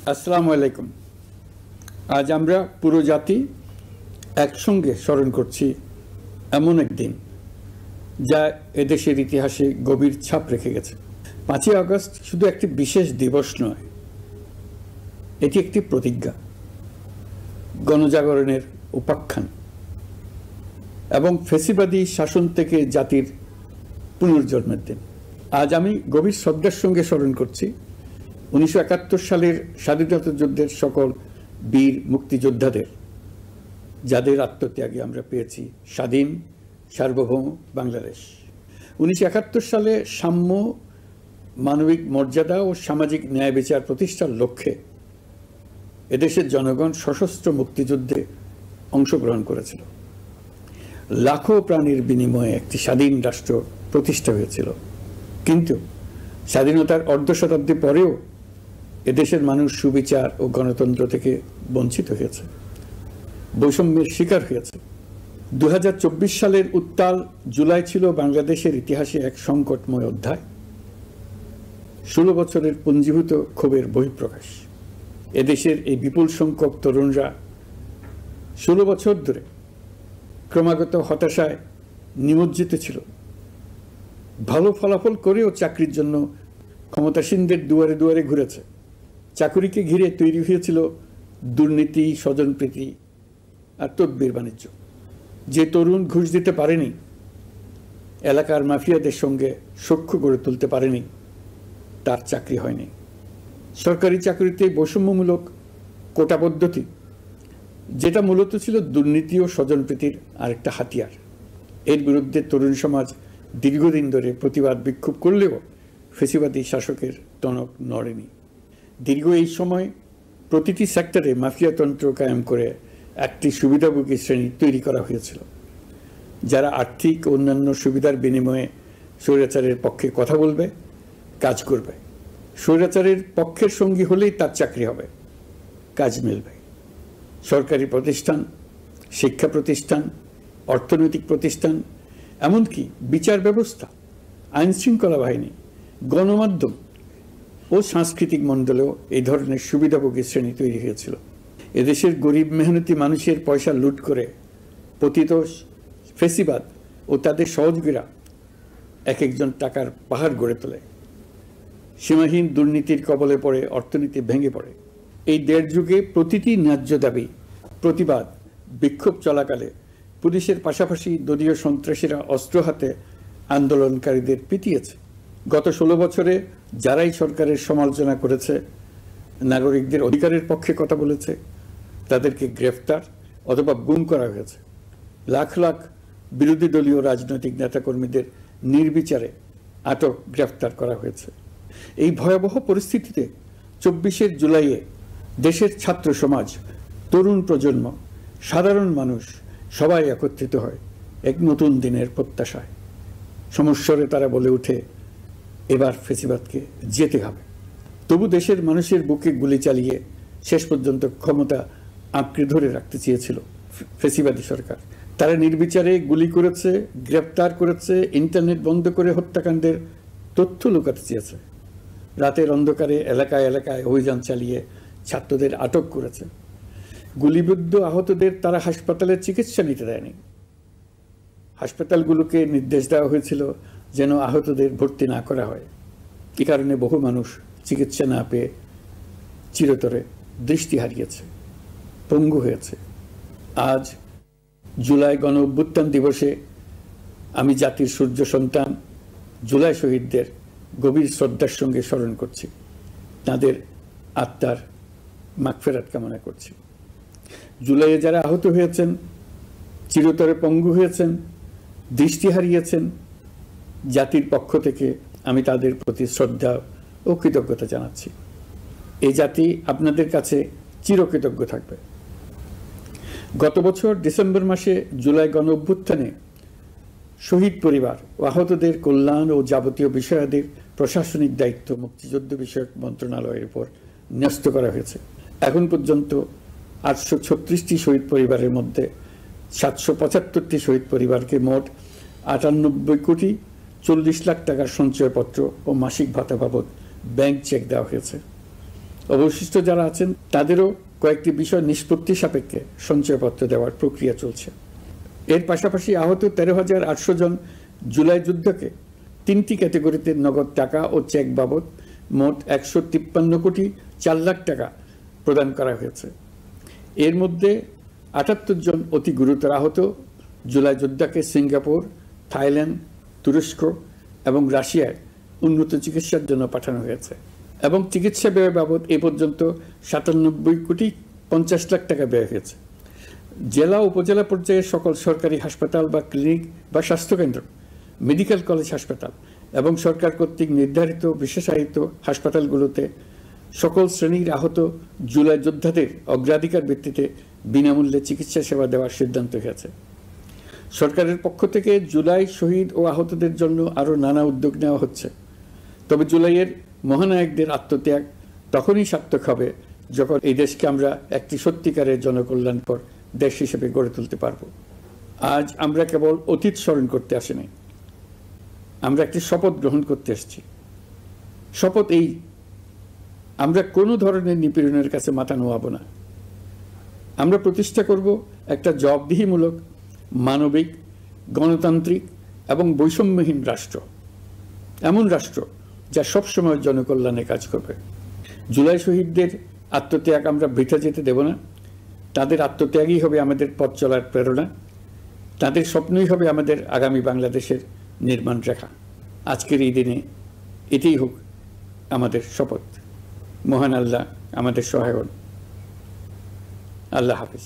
আসসালামু আলাইকুম। আজ আমরা পুরো জাতি একসঙ্গে স্মরণ করছি এমন একদিন যা এদেশের ইতিহাসে গভীর ছাপ রেখে গেছে। 5ই আগস্ট শুধু একটি বিশেষ দিবস নয়, এটি একটি প্রতিজ্ঞা, গণজাগরণের উপাখ্যান এবং ফ্যাসিবাদী শাসন থেকে জাতির পুনর্জন্মের দিন। আজ আমি গভীর শ্রদ্ধার সঙ্গে স্মরণ করছি 1971 সালের স্বাধীনতা যুদ্ধের সকল বীর মুক্তিযোদ্ধাদের, যাদের আত্মত্যাগে আমরা পেয়েছি স্বাধীন সার্বভৌম বাংলাদেশ। 1971 সালে সাম্য, মানবিক মর্যাদা ও সামাজিক ন্যায় বিচার প্রতিষ্ঠার লক্ষ্যে এদেশের জনগণ সশস্ত্র মুক্তিযুদ্ধে অংশগ্রহণ করেছিল। লাখো প্রাণীর বিনিময়ে একটি স্বাধীন রাষ্ট্র প্রতিষ্ঠা হয়েছিল। কিন্তু স্বাধীনতার অর্ধ শতাব্দী পরেও এদেশের মানুষ সুবিচার ও গণতন্ত্র থেকে বঞ্চিত হয়েছে, বৈষম্যের শিকার হয়েছে। 2024 সালের উত্তাল জুলাই ছিল বাংলাদেশের ইতিহাসে এক সংকটময় অধ্যায়, 16 বছরের পুঞ্জীভূত ক্ষোভের বহিঃপ্রকাশ। এদেশের এই বিপুল সংখ্যক তরুণরা 16 বছর ধরে ক্রমাগত হতাশায় নিমজ্জিত ছিল। ভালো ফলাফল করেও চাকরির জন্য ক্ষমতাসীনদের দুয়ারে দুয়ারে ঘুরেছে। চাকুরিকে ঘিরে তৈরি হয়েছিল দুর্নীতি, স্বজনপ্রীতি আর তদবির বাণিজ্য। যে তরুণ ঘুষ দিতে পারেনি, এলাকার মাফিয়াদের সঙ্গে সখ্য গড়ে তুলতে পারেনি, তার চাকরি হয়নি। সরকারি চাকরিতে বৈষম্যমূলক কোটা পদ্ধতি, যেটা মূলত ছিল দুর্নীতি ও স্বজনপ্রীতির আরেকটা হাতিয়ার, এর বিরুদ্ধে তরুণ সমাজ দীর্ঘদিন ধরে প্রতিবাদ বিক্ষোভ করলেও ফ্যাসিবাদী শাসকের টনক নড়েনি। দীর্ঘ এই সময় প্রতিটি সেক্টরে মাফিয়াতন্ত্র কায়েম করে একটি সুবিধাভোগী শ্রেণী তৈরি করা হয়েছিল, যারা আর্থিক ও অন্যান্য সুবিধার বিনিময়ে স্বৈরাচারের পক্ষে কথা বলবে, কাজ করবে। স্বৈরাচারের পক্ষের সঙ্গী হলেই তার চাকরি হবে, কাজ মিলবে। সরকারি প্রতিষ্ঠান, শিক্ষা প্রতিষ্ঠান, অর্থনৈতিক প্রতিষ্ঠান, এমনকি বিচার ব্যবস্থা, আইনশৃঙ্খলা বাহিনী, গণমাধ্যম ও সাংস্কৃতিক মণ্ডলেও এই ধরনের সুবিধাভোগী শ্রেণী তৈরি হয়েছিল। এদেশের গরিব মেহনতি মানুষের পয়সা লুট করে পতিত ফ্যাসিবাদ ও তাদের সহযোগীরা এক একজন টাকার পাহাড় গড়ে তোলে। সীমাহীন দুর্নীতির কবলে পড়ে অর্থনীতি ভেঙে পড়ে। এই দেড় যুগে প্রতিটি ন্যায্য দাবি, প্রতিবাদ, বিক্ষোভ চলাকালে পুলিশের পাশাপাশি দলীয় সন্ত্রাসীরা অস্ত্র হাতে আন্দোলনকারীদের পিটিয়েছে। গত 16 বছরে যারাই সরকারের সমালোচনা করেছে, নাগরিকদের অধিকারের পক্ষে কথা বলেছে, তাদেরকে গ্রেফতার অথবা গুম করা হয়েছে। লাখ লাখ বিরোধী দলীয় রাজনৈতিক নেতাকর্মীদের নির্বিচারে আটক, গ্রেফতার করা হয়েছে। এই ভয়াবহ পরিস্থিতিতে 24 জুলাইয়ে দেশের ছাত্র সমাজ, তরুণ প্রজন্ম, সাধারণ মানুষ সবাই একত্রিত হয় এক নতুন দিনের প্রত্যাশায়। সমস্বরে তারা বলে ওঠে, এবার ফ্যাসিবাদকে যেতে হবে। তবু দেশের মানুষের বুকে গুলি চালিয়ে শেষ পর্যন্ত ক্ষমতা আঁকড়ে ধরে রাখতে চেয়েছিল ফ্যাসিবাদী সরকার। তারা নির্বিচারে গুলি করেছে, গ্রেপ্তার করেছে, ইন্টারনেট বন্ধ করে হত্যাকাণ্ডের তথ্য লুকাতে চেয়েছে। রাতের অন্ধকারে এলাকায় এলাকায় অভিযান চালিয়ে ছাত্রদের আটক করেছে। গুলিবিদ্ধ আহতদের তারা হাসপাতালে চিকিৎসা নিতে দেয়নি। হাসপাতালগুলোকে নির্দেশ দেওয়া হয়েছিল যেন আহতদের ভর্তি না করা হয়। এ কারণে বহু মানুষ চিকিৎসা না পেয়ে চিরতরে দৃষ্টি হারিয়েছে, পঙ্গু হয়েছে। আজ জুলাই গণ অভ্যুত্থান দিবসে আমি জাতির সূর্য সন্তান জুলাই শহীদদের গভীর শ্রদ্ধার সঙ্গে স্মরণ করছি, তাদের আত্মার মাগফিরাত কামনা করছি। জুলাইয়ে যারা আহত হয়েছেন, চিরতরে পঙ্গু হয়েছেন, দৃষ্টি হারিয়েছেন, জাতির পক্ষ থেকে আমি তাদের প্রতি শ্রদ্ধা ও কৃতজ্ঞতা জানাচ্ছি। এই জাতি আপনাদের কাছে চিরকৃতজ্ঞ থাকবে। গত বছর ডিসেম্বর মাসে জুলাই গণ অভ্যুত্থানে শহীদ পরিবার ও আহতদের কল্যাণ ও যাবতীয় বিষয়াদির প্রশাসনিক দায়িত্ব মুক্তিযুদ্ধ বিষয়ক মন্ত্রণালয়ের উপর ন্যস্ত করা হয়েছে। এখন পর্যন্ত 836টি শহীদ পরিবারের মধ্যে 775টি শহীদ পরিবারকে মোট 98,40,00,000 টাকার সঞ্চয়পত্র ও মাসিক ভাতা বাবদ ব্যাংক চেক দেওয়া হয়েছে। অবশিষ্ট যারা আছেন তাদেরও কয়েকটি বিষয় নিষ্পত্তি সাপেক্ষে সঞ্চয়পত্র দেওয়ার প্রক্রিয়া চলছে। এর পাশাপাশি আহত 13,800 জন জুলাই যুদ্ধকে 3টি ক্যাটাগরিতে নগদ টাকা ও চেক বাবদ মোট 153 কোটি 4 লাখ টাকা প্রদান করা হয়েছে। এর মধ্যে 78 জন অতি গুরুতর আহত জুলাই যোদ্ধাকে সিঙ্গাপুর, থাইল্যান্ড, তুরস্ক এবং রাশিয়ায় উন্নত চিকিৎসার জন্য পাঠানো হয়েছে এবং চিকিৎসা ব্যয় বাবদ এ পর্যন্ত 97 কোটি 50 লাখ টাকা ব্যয় হয়েছে। জেলা উপজেলা পর্যায়ে সকল সরকারি হাসপাতাল বা ক্লিনিক বা স্বাস্থ্যকেন্দ্র, মেডিকেল কলেজ হাসপাতাল এবং সরকার কর্তৃক নির্ধারিত বিশেষায়িত হাসপাতালগুলোতে সকল শ্রেণীর আহত জুলাই যোদ্ধাদের অগ্রাধিকার ভিত্তিতে বিনামূল্যে চিকিৎসা সেবা দেওয়ার সিদ্ধান্ত হয়েছে। সরকারের পক্ষ থেকে জুলাই শহীদ ও আহতদের জন্য আরও নানা উদ্যোগ নেওয়া হচ্ছে। তবে জুলাইয়ের মহানায়কদের আত্মত্যাগ তখনই সার্থক হবে যখন এই দেশকে আমরা একটি সত্যিকারের জনকল্যাণকর দেশ হিসেবে গড়ে তুলতে পারব। আজ আমরা কেবল অতীত স্মরণ করতে আসিনি, আমরা একটি শপথ গ্রহণ করতে এসেছি। শপথ এই, আমরা কোনো ধরনের নিপীড়নের কাছে মাথা নোয়াব না। আমরা প্রতিষ্ঠা করব একটা জবাবদিহিমূলক, মানবিক, গণতান্ত্রিক এবং বৈষম্যহীন রাষ্ট্র, এমন রাষ্ট্র যা সবসময় জনকল্যাণে কাজ করবে। জুলাই শহীদদের আত্মত্যাগ আমরা বৃথা যেতে দেব না। তাদের আত্মত্যাগই হবে আমাদের পথ চলার প্রেরণা, তাদের স্বপ্নই হবে আমাদের আগামী বাংলাদেশের নির্মাণ রেখা। আজকের এই দিনে এটাই হোক আমাদের শপথ। মহান আল্লাহ আমাদের সহায় হন। আল্লাহ হাফিজ।